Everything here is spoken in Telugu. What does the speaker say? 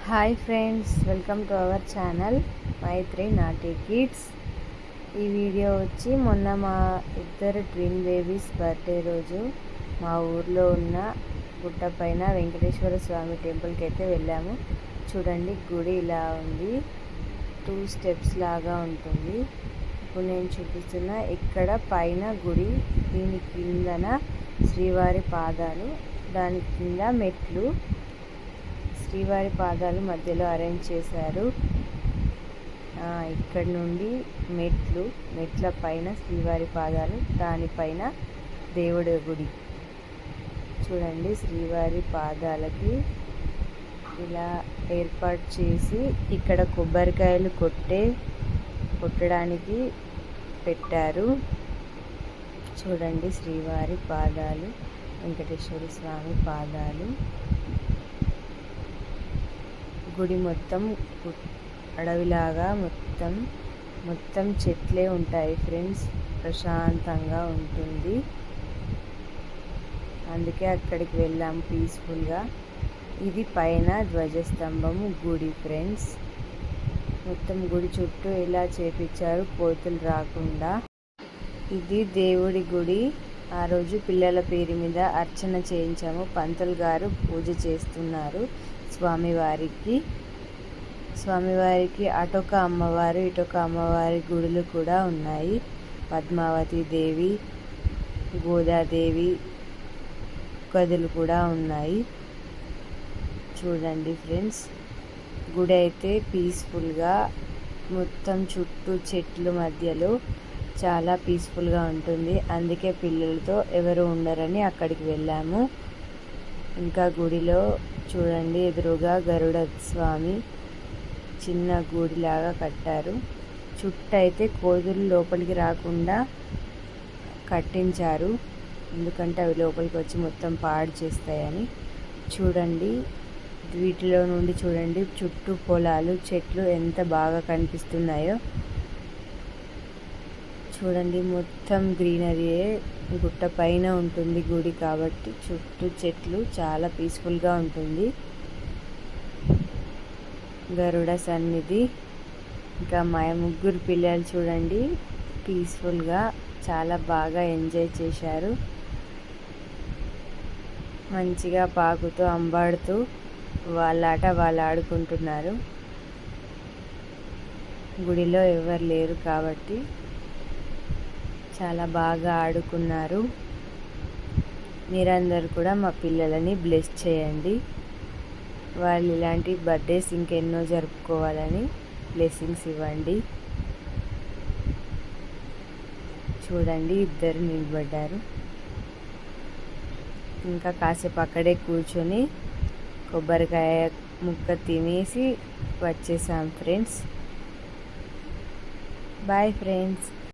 Hi friends, welcome to our channel Maithri naughty kids. ఈ వీడియో వచ్చి మొన్న మా ఇద్దరు ట్విన్ బేబీస్ బర్త్డే రోజు మా ఊర్లో ఉన్న గుట్ట పైన వెంకటేశ్వర స్వామి టెంపుల్కి అయితే వెళ్ళాము. చూడండి, గుడి ఇలా ఉంది, 2 స్టెప్స్ లాగా ఉంటుంది. ఇప్పుడు నేను చూపిస్తున్న ఇక్కడ పైన గుడి, దీని కిందన శ్రీవారి పాదాలు, దాని కింద మెట్లు, శ్రీవారి పాదాలు మధ్యలో అరేంజ్ చేశారు. ఇక్కడ నుండి మెట్ల పైన శ్రీవారి పాదాలు, దానిపైన దేవుడి గుడి. చూడండి, శ్రీవారి పాదాలకి ఇలా ఏర్పాటు చేసి ఇక్కడ కొబ్బరికాయలు కొట్టడానికి పెట్టారు. చూడండి, శ్రీవారి పాదాలు, వెంకటేశ్వర స్వామి పాదాలు. గుడి మొత్తం అడవిలాగా మొత్తం చెట్లే ఉంటాయి ఫ్రెండ్స్, ప్రశాంతంగా ఉంటుంది. అందుకే అక్కడికి వెళ్ళాం పీస్ఫుల్గా. ఇది పైన ధ్వజస్తంభము గుడి ఫ్రెండ్స్. మొత్తం గుడి చుట్టూ ఇలా చేపించారు కోతులు రాకుండా. ఇది దేవుడి గుడి. ఆ రోజు పిల్లల పేరు మీద అర్చన చేయించాము. పంతులు గారు పూజ చేస్తున్నారు స్వామివారికి అటొక అమ్మవారు, ఇటొక అమ్మవారి గుడులు కూడా ఉన్నాయి. పద్మావతి దేవి, గోదాదేవి గదులు కూడా ఉన్నాయి. చూడండి ఫ్రెండ్స్, గుడి అయితే పీస్ఫుల్గా, మొత్తం చుట్టూ చెట్లు మధ్యలో చాలా పీస్ఫుల్గా ఉంటుంది. అందుకే పిల్లలతో ఎవరు ఉండరని అక్కడికి వెళ్ళాము. ఇంకా గుడిలో చూడండి, ఎదురుగా గరుడ స్వామి చిన్న గుడిలాగా కట్టారు. చుట్టూ అయితే కోతులు లోపలికి రాకుండా కట్టించారు, ఎందుకంటే అవి లోపలికి వచ్చి మొత్తం పాడు చేస్తాయని. చూడండి, వీటిలో నుండి చూడండి చుట్టూ పొలాలు, చెట్లు ఎంత బాగా కనిపిస్తున్నాయో. చూడండి, మొత్తం గ్రీనరీయే. గుట్ట పైన ఉంటుంది గుడి కాబట్టి చుట్టూ చెట్లు, చాలా పీస్ఫుల్గా ఉంటుంది. గరుడ సన్నిధి. ఇంకా మా ముగ్గురు పిల్లలు చూడండి, పీస్ఫుల్గా చాలా బాగా ఎంజాయ్ చేశారు. మంచిగా పాకుతూ అంబాడుతూ వాళ్ళ ఆట వాళ్ళు ఆడుకుంటున్నారు. గుడిలో ఎవరు లేరు కాబట్టి చాలా బాగా ఆడుకున్నారు. మీరందరూ కూడా మా పిల్లలని బ్లెస్ చేయండి. వాళ్ళు ఇలాంటి బర్త్డేస్ ఇంకెన్నో జరుపుకోవాలని బ్లెస్సింగ్స్ ఇవ్వండి. చూడండి, ఇద్దరు నిలబడ్డారు. ఇంకా కాసేపు అక్కడే కూర్చొని కొబ్బరికాయ ముక్క తినేసి వచ్చేసాం ఫ్రెండ్స్. Bye friends.